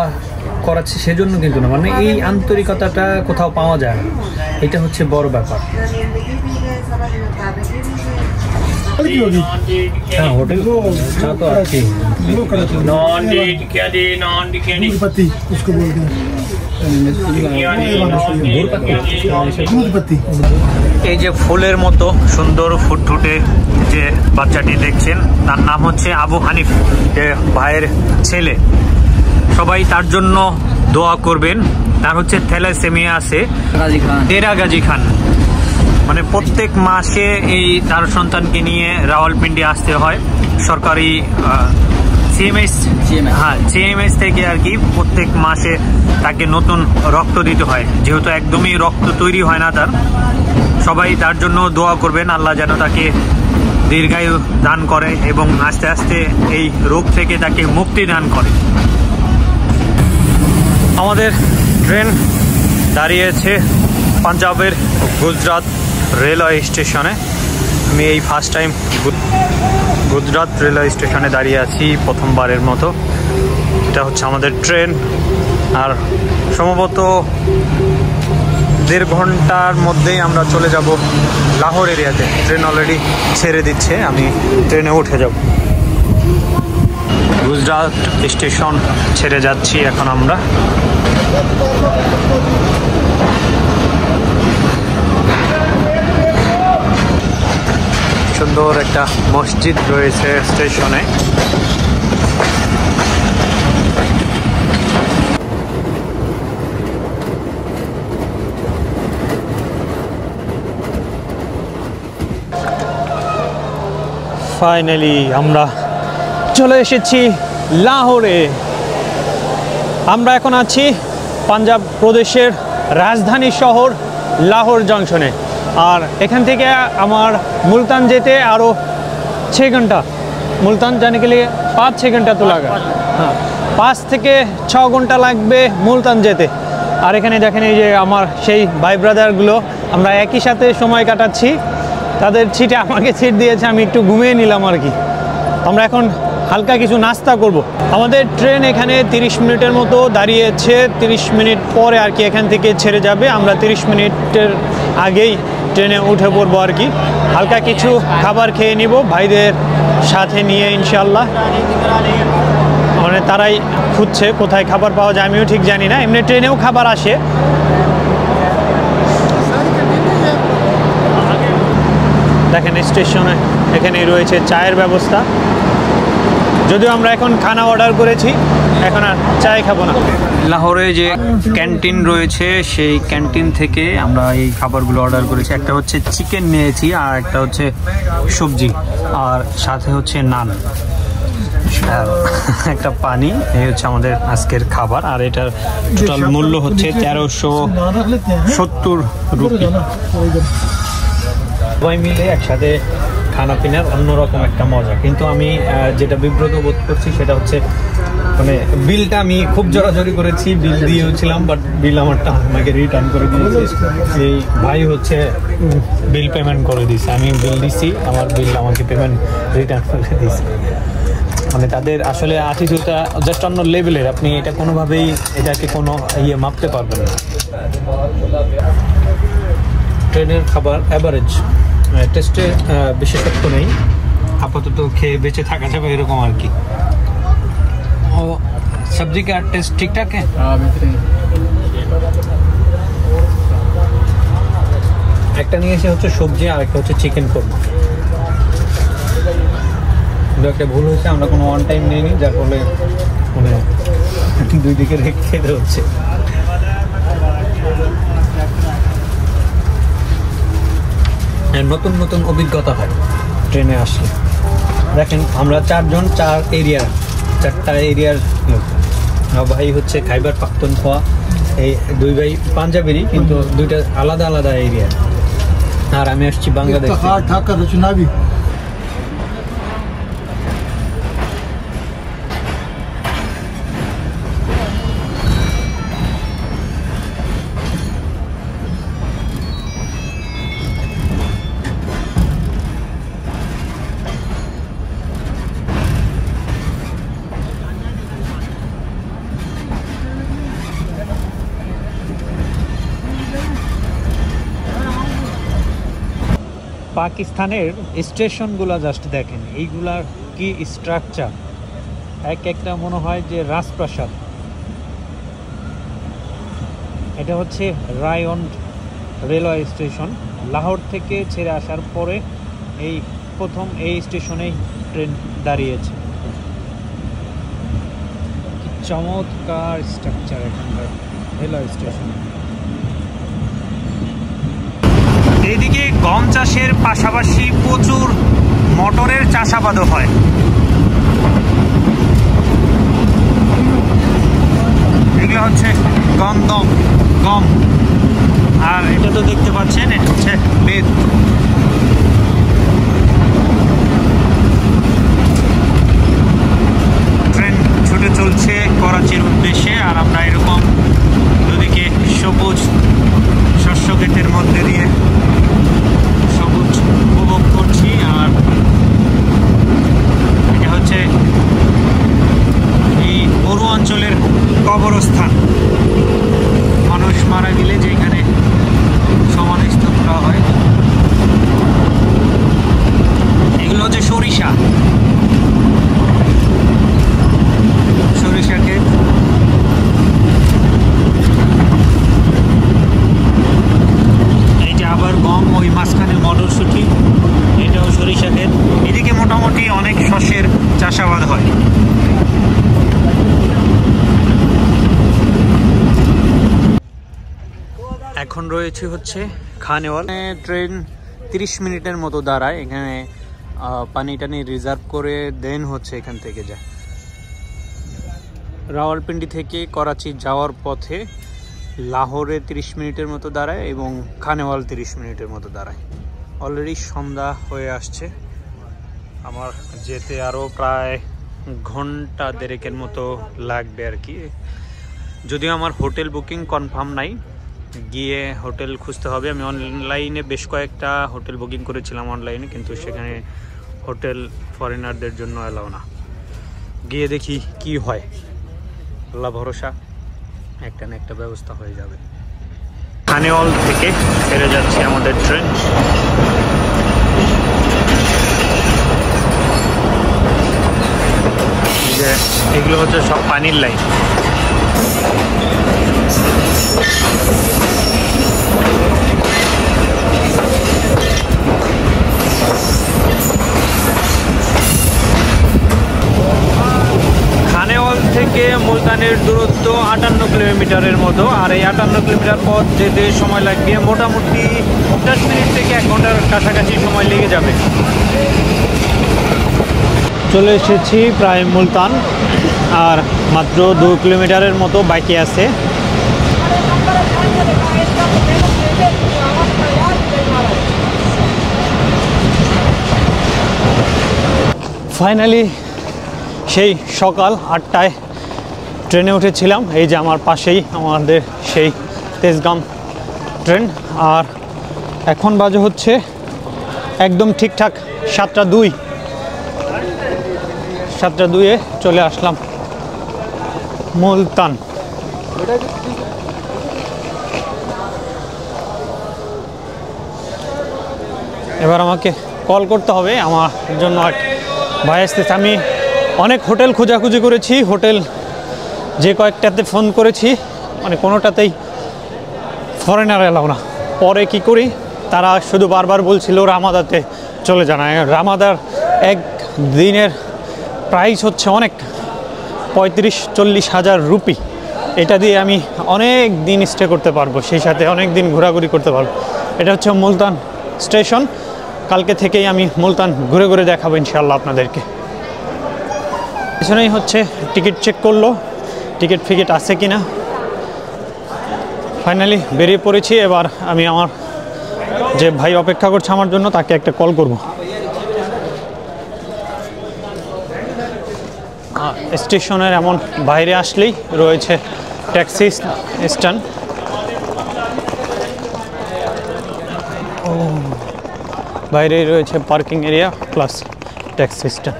করাচ্ছে সেজন্য কিন্তু না, মানে এই আন্তরিকতাটা কোথাও পাওয়া যায় না, এটা হচ্ছে বড় ব্যাপার। हाँ होटल अच्छा तो अच्छी नॉन डेट क्या दे नॉन कैंडी पत्ती उसको बोलते हैं दूध पत्ती। এই যে ফুলের মতো সুন্দর ফুটফুটে যে বাচ্চাটি দেখছেন, তার নাম হচ্ছে আবু হানিফ, যে ভাইয়ের ছেলে। সবাই তার জন্য দোয়া করবেন। তার হচ্ছে থ্যালাসেমিয়া আছে, তেরা গাজী খান। মানে প্রত্যেক মাসে এই তার সন্তানকে নিয়ে রাওয়ালপিন্ডি আসতে হয় সরকারি সিএমএস থেকে আর কি। প্রত্যেক মাসে তাকে নতুন রক্ত দিতে হয়, যেহেতু একদমই রক্ত তৈরি হয় না তার। সবাই তার জন্য দোয়া করবেন, আল্লাহ যেন তাকে দীর্ঘায়ু দান করে এবং আস্তে আস্তে এই রোগ থেকে তাকে মুক্তি দান করে। আমাদের ট্রেন দাঁড়িয়েছে পাঞ্জাবের গুজরাট রেলওয়ে স্টেশনে। আমি এই ফার্স্ট টাইম গুজরাট রেলওয়ে স্টেশনে দাঁড়িয়ে আছি প্রথমবারের মতো। এটা হচ্ছে আমাদের ট্রেন, আর সম্ভবত 1.5 ঘন্টার মধ্যেই আমরা চলে যাব লাহোর এরিয়াতে। ট্রেন অলরেডি ছেড়ে দিচ্ছে, আমি ট্রেনে উঠে যাব। গুজরাট স্টেশন ছেড়ে যাচ্ছি এখন আমরা। সুন্দর একটা মসজিদ রয়েছে স্টেশনে। ফাইনালি আমরা চলে এসেছি লাহোরে। আমরা এখন আছি পাঞ্জাব প্রদেশের রাজধানী শহর লাহোর জংশনে। আর এখান থেকে আমার मुल्तान যেতে আরও 6 ঘন্টা। मुल्तान जाने के लिए 5-6 घंटा तो लगा। हाँ 5 থেকে 6 ঘন্টা লাগবে मुल्तान যেতে। আর এখানে দেখেন এই যে আমার সেই ভাই ব্রাদারগুলো, আমরা একই সাথে সময় কাটাচ্ছি। তাদের ছিটে আমাকে ছিট দিয়েছে, আমি একটু ঘুমিয়ে নিলাম আর কি। আমরা এখন হালকা কিছু নাস্তা করব। আমাদের ট্রেন এখানে 30 মিনিটের মতো দাঁড়িয়েছে। 30 মিনিট পরে আর কি এখান থেকে ছেড়ে যাবে। আমরা 30 মিনিটের আগেই ট্রেনে উঠে পড়বো আর কি। হালকা কিছু খাবার খেয়ে নিব ভাইদের সাথে নিয়ে ইনশাল্লাহ। মানে তারাই খুঁজছে কোথায় খাবার পাওয়া যায়, আমিও ঠিক জানি না। এমনি ট্রেনেও খাবার আসে। দেখেন স্টেশনে এখানেই রয়েছে চায়ের ব্যবস্থা। যদিও আমরা এখন খানা অর্ডার করেছি, এখন আর চায় খাবো না। লাহোরে যে ক্যান্টিন রয়েছে সেই ক্যান্টিন থেকে আমরা এই খাবারগুলো অর্ডার করেছি। একটা হচ্ছে চিকেন নিয়েছি, আর একটা হচ্ছে সবজি, আর সাথে হচ্ছে নান, একটা পানি। এই হচ্ছে আমাদের আজকের খাবার। আর এটার টোটাল মূল্য হচ্ছে 1370 রুপি। সবাই মিলে একসাথে খানা পিনার অন্যরকম একটা মজা। কিন্তু আমি যেটা বিব্রত বোধ করছি সেটা হচ্ছে মানে বিলটা আমি খুব জোরাজোরি করেছি, বিল দিয়েছিলাম, বাট বিল আমারটা আমাকে রিটার্ন করে দিয়েছে। এই ভাই হচ্ছে বিল পেমেন্ট করে দিয়েছে, আমি বিল দিছি, আমার বিল আমাকে পেমেন্ট রিটার্ন করে দিয়েছে। মানে তাদের আসলে অ্যাটিটিউডটা জাস্ট অন্য লেভেলের। আপনি এটা কোনোভাবেই এটাকে কোনো মাপতে পারবেন না। ট্রেনের খাবার অ্যাভারেজ, টেস্টে বিশেষত্ব নেই, আপাতত খেয়ে বেঁচে থাকা যাবে এরকম আর কি। ও সবজি का टेस्ट ठीक ठाक है? একটা নিয়েছি হচ্ছে সবজি, আর একটা হচ্ছে চিকেন কোরমা। একটা ভুল হয়েছে, আমরা কোনো ওয়ান টাইম নিইনি, যার ফলে মানে দুই দিকে রেখে খেতে হচ্ছে। নতুন নতুন অভিজ্ঞতা হয় ট্রেনে আসলে। দেখেন আমরা 4 জন 4 এরিয়ার 4টা এরিয়ার লোক। ভাই হচ্ছে খাইবার পাখতুনখোয়া, এই দুই ভাই পাঞ্জাবেরই কিন্তু দুইটা আলাদা আলাদা এরিয়া। আর আমি আসছি বাংলাদেশ থেকে। পাকিস্তানের স্টেশনগুলো জাস্ট দেখেন, এইগুলার কি স্ট্রাকচার, এক একটা মনে হয় যে রাজপ্রাসাদ। এটা হচ্ছে রায়গঞ্জ রেলওয়ে স্টেশন। লাহোর থেকে ছেড়ে আসার পরে এই প্রথম এই স্টেশনেই ট্রেন দাঁড়িয়েছে। কি চমৎকার স্ট্রাকচার এখানকার রেলওয়ে স্টেশন। এইদিকে গম চাষের পাশাপাশি প্রচুর মটরের চাষাবাদও হয়। এগুলো হচ্ছে গম, আর এটা তো দেখতে পাচ্ছেন এটা হচ্ছে বেত। ট্রেন ছুটে চলছে করাচির উদ্দেশ্যে, আর আমরা এরকম দুদিকে সবুজ শস্য ক্ষেতের মধ্যে দিয়ে সবুজ উপভোগ করছি। আর এটা হচ্ছে এই মরু অঞ্চলের কবরস্থান, মানুষ মারা গেলে যেখানে সমাধিস্থ করা হয়। এগুলো হচ্ছে সরিষা ক্ষেত। আবার গম, ওই মাঝখানে মটরশুঁটি, এটাও সরিষা ক্ষেত। এদিকে মোটামুটি অনেক শস্যের চাষাবাদ হয়। এখন রয়েছে হচ্ছে খানেওয়াল। ট্রেন 30 মিনিটের মতো দাঁড়ায় এখানে, পানি টানি রিজার্ভ করে দেন হচ্ছে এখান থেকে যায়। রাওয়ালপিন্ডি থেকে করাচি যাওয়ার পথে লাহোরে 30 মিনিটের মতো দাঁড়ায় এবং খানেওয়াল 30 মিনিটের মতো দাঁড়ায়। অলরেডি সন্ধ্যা হয়ে আসছে, আমার যেতে আরও প্রায় ঘন্টা দেড়েকের মতো লাগবে আর কি। যদিও আমার হোটেল বুকিং কনফার্ম নাই, গিয়ে হোটেল খুঁজতে হবে। আমি অনলাইনে বেশ কয়েকটা হোটেল বুকিং করেছিলাম অনলাইনে, কিন্তু সেখানে হোটেল ফরেনারদের জন্য অ্যালাউ না। গিয়ে দেখি কি হয়, আল্লাহ ভরসা, একটা না একটা ব্যবস্থা হয়ে যাবে। খানেওয়াল থেকে ছেড়ে যাচ্ছে আমাদের ট্রেন। যে এগুলো হচ্ছে সব পানির লাইন। খানেওয়াল থেকে মুলতানের দূরত্ব 58 কিলোমিটারের মতো, আর এই 58 কিলোমিটার পথ যেতে সময় লাগবে মোটামুটি 10 মিনিট থেকে 1 ঘন্টার কাছাকাছি সময় লেগে যাবে। চলে এসেছি প্রায় মুলতান, আর মাত্র 2 কিলোমিটারের মতো বাকি আছে। ফাইনালি সেই সকাল 8টায় ট্রেনে উঠেছিলাম। এই যে আমার পাশেই আমাদের সেই তেজগাম ট্রেন, আর এখন বাজে হচ্ছে একদম ঠিকঠাক 7টা 2 চলে আসলাম মুলতান। এবার আমাকে কল করতে হবে, আমার জন্য ভাই আসতেছে। আমি অনেক হোটেল খোঁজাখুঁজি করেছি, হোটেল যে কয়েকটাতে ফোন করেছি মানে কোনোটাতেই ফরেনার এলাও না। পরে কি করি, তারা শুধু বারবার বলছিল রামাদাতে চলে যান। রামাদার এক দিনের প্রাইস হচ্ছে অনেক, 35-40 হাজার রুপি। এটা দিয়ে আমি অনেক দিন স্টে করতে পারবো, সেই সাথে অনেক দিন ঘোরাঘুরি করতে পারবো। এটা হচ্ছে মুলতান স্টেশন। কালকে থেকেই আমি মুলতান ঘুরে ঘুরে দেখাবো ইনশাআল্লাহ আপনাদেরকে। পিছনেই হচ্ছে টিকিট চেক করলো, টিকিট ফিকিট আছে কিনা। ফাইনালি বেরিয়ে পড়েছি। এবার আমি আমার যে ভাই অপেক্ষা করছে আমার জন্য তাকে একটা কল করব। স্টেশনের এমন বাইরে আসলেই রয়েছে ট্যাক্সি স্ট্যান্ড। বাইরেই রয়েছে parking area plus taxi stand.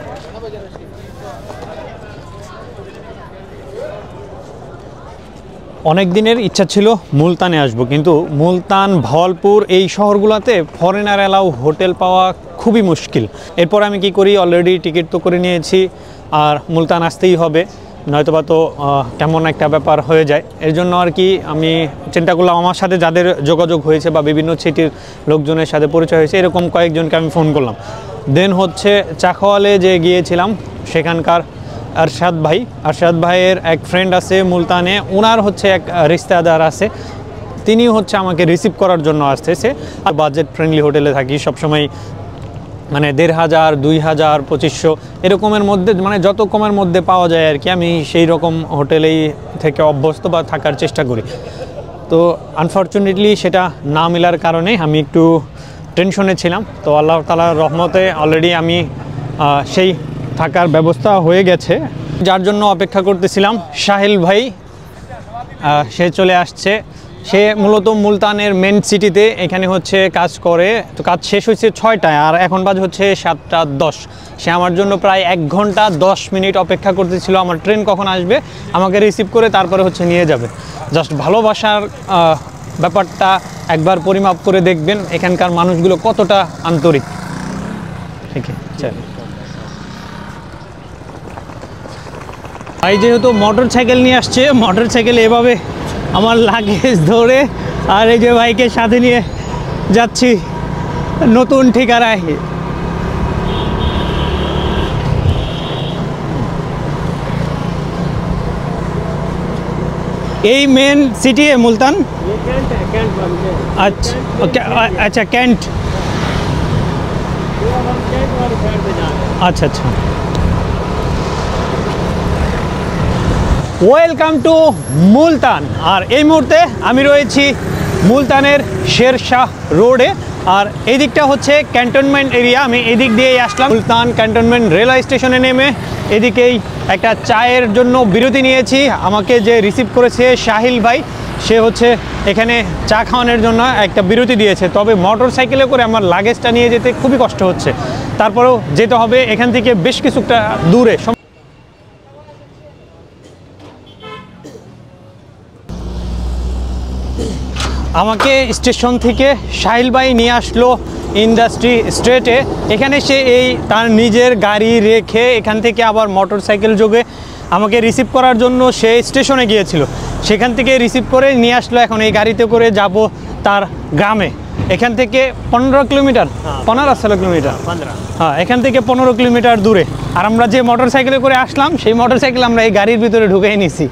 অনেক দিনের ইচ্ছা ছিল মুলতানে আসব, কিন্তু মুলতান, ভাওয়ালপুর এই শহরগুলোতে ফরেনার অ্যালাউ হোটেল পাওয়া খুবই মুশকিল। এরপর আমি কি করি, অলরেডি টিকিট তো করে নিয়েছি, আর মুলতান আসতেই হবে, নয়তোবা তো কেমন একটা ব্যাপার হয়ে যায়। এর জন্য আর কি আমি চিন্তা করলাম আমার সাথে যাদের যোগাযোগ হয়েছে বা বিভিন্ন সিটির লোকজনের সাথে পরিচয় হয়েছে এরকম কয়েকজনকে আমি ফোন করলাম। দেন হচ্ছে চাখওয়ালে যে গিয়েছিলাম, সেখানকার আরশাদ ভাইয়ের এক ফ্রেন্ড আছে মুলতানে, ওনার হচ্ছে এক রিশতেদার আছে, তিনি হচ্ছে আমাকে রিসিভ করার জন্য আসতেছে। আর বাজেট ফ্রেন্ডলি হোটেলে থাকি সবসময়, মানে 1500, 2000, 2500 এরকমের মধ্যে, মানে যত কমের মধ্যে পাওয়া যায় আর কি, আমি সেই রকম হোটেলেই থেকে অভ্যস্ত বা থাকার চেষ্টা করি। তো আনফর্চুনেটলি সেটা না মেলার কারণে আমি একটু টেনশনে ছিলাম। তো আল্লাহ তাআলার রহমতে অলরেডি আমি সেই থাকার ব্যবস্থা হয়ে গেছে। যার জন্য অপেক্ষা করতেছিলাম, সাহিল ভাই সে চলে আসছে। সে মূলত মুলতানের মেন সিটিতে এখানে হচ্ছে কাজ করে। তো কাজ শেষ হয়েছে 6টায়, আর এখন বাজে হচ্ছে 7:10। সে আমার জন্য প্রায় 1 ঘন্টা 10 মিনিট অপেক্ষা করতেছিল আমার ট্রেন কখন আসবে, আমাকে রিসিভ করে তারপরে হচ্ছে নিয়ে যাবে। জাস্ট ভালোবাসার ব্যাপারটা একবার পরিমাপ করে দেখবেন এখানকার মানুষগুলো কতটা আন্তরিক। ঠিক আছে, ভাই যেহেতু মোটর সাইকেল নিয়ে আসছে, মোটর সাইকেল এভাবে আমার লাগেজ ধরে, আর এই যে ভাইকে সাথে নিয়ে যাচ্ছি নতুন ঠিকানায়। এই মেন সিটি है मुल्तान। अच्छा कैंट। अच्छा अच्छा, ওয়েলকাম টু মুলতান। আর এই মুহূর্তে আমি রয়েছি মুলতানের শেরশাহ রোডে, আর এই দিকটা হচ্ছে ক্যান্টনমেন্ট এরিয়া। আমি এদিক দিয়েই আসলাম। মুলতান ক্যান্টনমেন্ট রেলওয়ে স্টেশনে নেমে এদিকেই একটা চায়ের জন্য বিরতি নিয়েছি। আমাকে যে রিসিভ করেছে সাহিল ভাই, সে হচ্ছে এখানে চা খাওয়ানোর জন্য একটা বিরতি দিয়েছে। তবে মোটর সাইকেলে করে আমার লাগেজটা নিয়ে যেতে খুবই কষ্ট হচ্ছে, তারপরেও যেতে হবে এখান থেকে বেশ কিছুটা দূরে। আমাকে স্টেশন থেকে সাহিল ভাই নিয়ে আসলো ইন্ডাস্ট্রি স্ট্রিটে। এখানে সে তার নিজের গাড়ি রেখে এখান থেকে আবার মোটর সাইকেল যোগে আমাকে রিসিভ করার জন্য সে স্টেশনে গিয়েছিল, সেখান থেকে রিসিভ করে নিয়ে আসলো। এখন এই গাড়িতে করে যাব তার গ্রামে। এখান থেকে 15 কিলোমিটার, 15 কিলোমিটার, হ্যাঁ, এখান থেকে 15 কিলোমিটার দূরে। আর আমরা যে মোটর সাইকেলে করে আসলাম, সেই মোটর সাইকেল আমরা এই গাড়ির ভিতরে ঢুকিয়ে নিছি।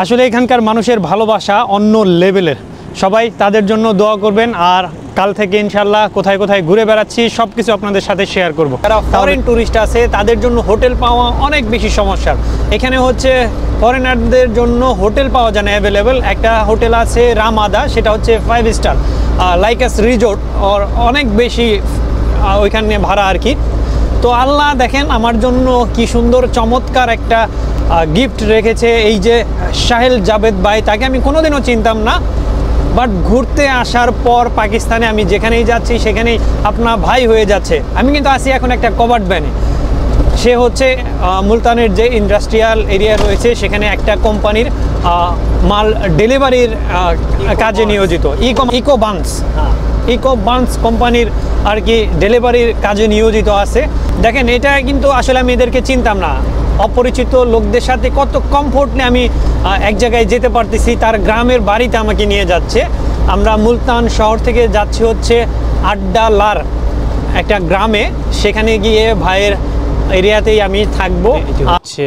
আসলে এখানকার মানুষের ভালোবাসা অন্য লেভেলের। সবাই তাদের জন্য দোয়া করবেন। আর কাল থেকে ইনশাল্লাহ কোথায় কোথায় ঘুরে বেড়াচ্ছি সব কিছু আপনাদের সাথে শেয়ার করব। যারা ফরেন ট্যুরিস্ট আছে তাদের জন্য হোটেল পাওয়া অনেক বেশি সমস্যার। এখানে হচ্ছে ফরেনারদের জন্য হোটেল পাওয়া যায় না অ্যাভেলেবেল। একটা হোটেল আছে রামাদা, সেটা হচ্ছে 5 স্টার লাইকাস রিজোর্ট, ওর অনেক বেশি ওইখানে ভাড়া আর কি। তো আল্লাহ দেখেন আমার জন্য কি সুন্দর চমৎকার একটা গিফট রেখেছে। এই যে সাহেল জাবেদ ভাই, তাকে আমি কোনোদিনও চিনতাম না, বাট ঘুরতে আসার পর পাকিস্তানে আমি যেখানেই যাচ্ছি সেখানেই আপনার ভাই হয়ে যাচ্ছে। আমি কিন্তু আসি এখন একটা কভার্ড ভ্যানে। সে হচ্ছে মুলতানের যে ইন্ডাস্ট্রিয়াল এরিয়া রয়েছে সেখানে একটা কোম্পানির মাল ডেলিভারির কাজে নিয়োজিত। ইকো বান্স কোম্পানির আর কি ডেলিভারির কাজে নিয়োজিত আছে। দেখেন এটা কিন্তু আসলে আমি এদেরকে চিনতাম না। অপরিচিত লোকদের সাথে কত কমফোর্টলি আমি এক জায়গায় যেতে পারতেছি, তার গ্রামের বাড়িতে আমাকে নিয়ে যাচ্ছে। আমরা মুলতান শহর থেকে যাচ্ছি হচ্ছে আড্ডালার একটা গ্রামে, সেখানে গিয়ে ভাইয়ের এরিয়াতেই আমি থাকবো। হচ্ছে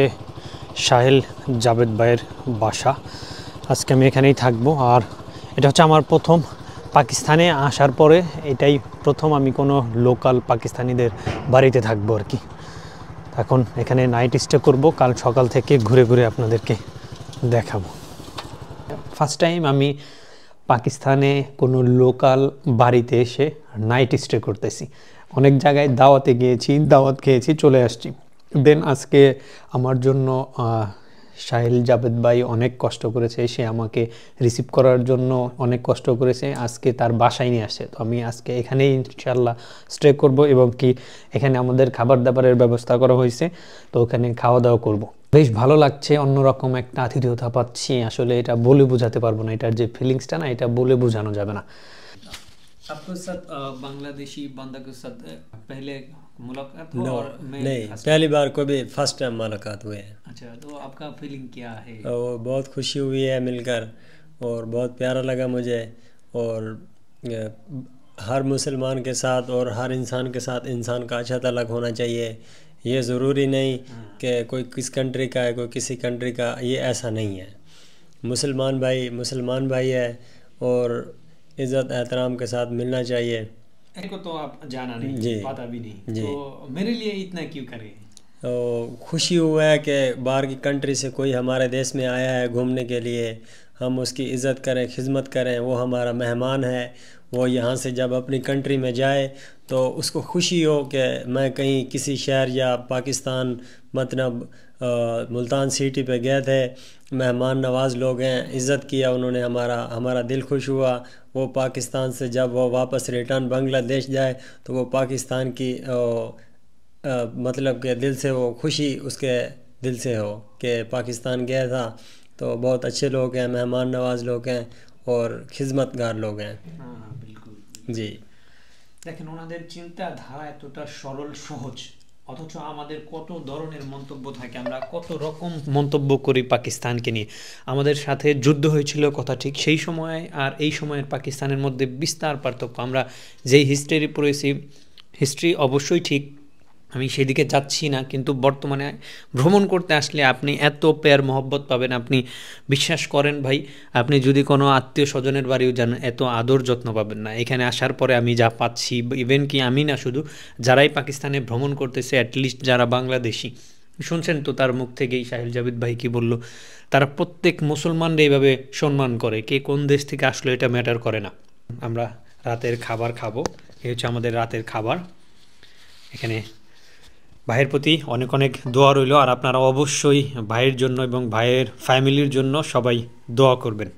সাহেল জাবেদ ভাইয়ের বাসা, আজকে আমি এখানেই থাকবো। আর এটা হচ্ছে আমার প্রথম পাকিস্তানে আসার পরে এটাই প্রথম আমি কোনো লোকাল পাকিস্তানিদের বাড়িতে থাকবো আর কি। এখন এখানে নাইট স্টে করবো, কাল সকাল থেকে ঘুরে ঘুরে আপনাদেরকে দেখাবো। ফার্স্ট টাইম আমি পাকিস্তানে কোনো লোকাল বাড়িতে এসে নাইট স্টে করতেছি। অনেক জায়গায় দাওয়াতে গিয়েছি, দাওয়াত খেয়েছি, চলে আসছি। দেন আজকে আমার জন্য সাহিল জাবেদ ভাই অনেক কষ্ট করেছে, সে আমাকে রিসিভ করার জন্য অনেক কষ্ট করেছে, আজকে তার বাসায় নিয়ে আসে। তো আমি আজকে এখানেই ইনশাল্লাহ স্টে করব এবং কি এখানে আমাদের খাবার দাবারের ব্যবস্থা করা হয়েছে, তো ওখানে খাওয়া দাওয়া করব। বেশ ভালো লাগছে, অন্যরকম একটা আতিথেয়তা পাচ্ছি। আসলে এটা বলে বোঝাতে পারবো না, এটার যে ফিলিংসটা না, এটা বলে বোঝানো যাবে না। आपके साथ बांग्लादेशी बंदा के साथ पहले मुलाकात हो? और नहीं, पहली बार को भी फर्स्ट टाइम मुलाकात हुए हैं। अच्छा, तो आपका फीलिंग क्या है? बहुत खुशी हुई है मिलकर और बहुत प्यारा लगा मुझे। और हर मुसलमान के साथ और हर इंसान के साथ इंसान का अच्छा तलक होना चाहिए। ये ज़रूरी नहीं कि कोई किस कंट्री का है, कोई किसी कंट्री का, ये ऐसा नहीं है। मुसलमान भाई है और इज़्ज़त एहतराम के साथ मिलना चाहिए। इनको तो आप जाना नहीं, जी, पता भी नहीं, जी। तो मेरे लिए इतना क्यों करें? तो खुशी हुआ है कि बाहर की कंट्री से कोई हमारे देश में आया है घूमने के लिए, हम उसकी इज़्ज़त करें, खिदमत करें। वो हमारा मेहमान है, वो यहाँ से जब अपनी कंट्री में जाए तो उसको खुशी हो कि मैं कहीं किसी शहर या पाकिस्तान मतलब मुल्तान सिटी पे गए थे, मेहमान नवाज लोग हैं, इज़्ज़त किया उन्होंने, हमारा दिल खुश हुआ। वो पाकिस्तान से जब वो वापस रिटर्न बांग्लादेश जाए तो वो पाकिस्तान की मतलब के दिल से वो खुशी उसके दिल से हो कि पाकिस्तान गया था। तो बहुत अच्छे लोग हैं, मेहमान नवाज लोग हैं और खिदमतगार लोग हैं। हाँ बिल्कुल जी। দেখেন ওনাদের চিন্তাধারা এতটা সরল সহজ, অথচ আমাদের কত ধরনের মন্তব্য থাকে, আমরা কত রকম মন্তব্য করি পাকিস্তানকে নিয়ে। আমাদের সাথে যুদ্ধ হয়েছিল কথা ঠিক, সেই সময় আর এই সময়ের পাকিস্তানের মধ্যে বিস্তার পার্থক্য। আমরা যেই হিস্ট্রি পড়েছি, হিস্ট্রি অবশ্যই ঠিক, আমি সেদিকে যাচ্ছি না, কিন্তু বর্তমানে ভ্রমণ করতে আসলে আপনি এত প্যার মহব্বত পাবেন, আপনি বিশ্বাস করেন ভাই, আপনি যদি কোনো আত্মীয় স্বজনের বাড়িও যান এত আদর যত্ন পাবেন না। এখানে আসার পরে আমি যা পাচ্ছি, ইভেন কি আমি না, শুধু যারাই পাকিস্তানে ভ্রমণ করতেছে, অ্যাটলিস্ট যারা বাংলাদেশি, শুনছেন তো তার মুখ থেকেই সাহিল জাবেদ ভাই কি বলল, তারা প্রত্যেক মুসলমানরা এইভাবে সম্মান করে, কে কোন দেশ থেকে আসলো এটা ম্যাটার করে না। আমরা রাতের খাবার খাবো, এই হচ্ছে আমাদের রাতের খাবার। এখানে ভাইয়ের প্রতি অনেক অনেক দোয়া রইল, আর আপনারা অবশ্যই ভাইয়ের জন্য এবং ভাইয়ের ফ্যামিলির জন্য সবাই দোয়া করবেন।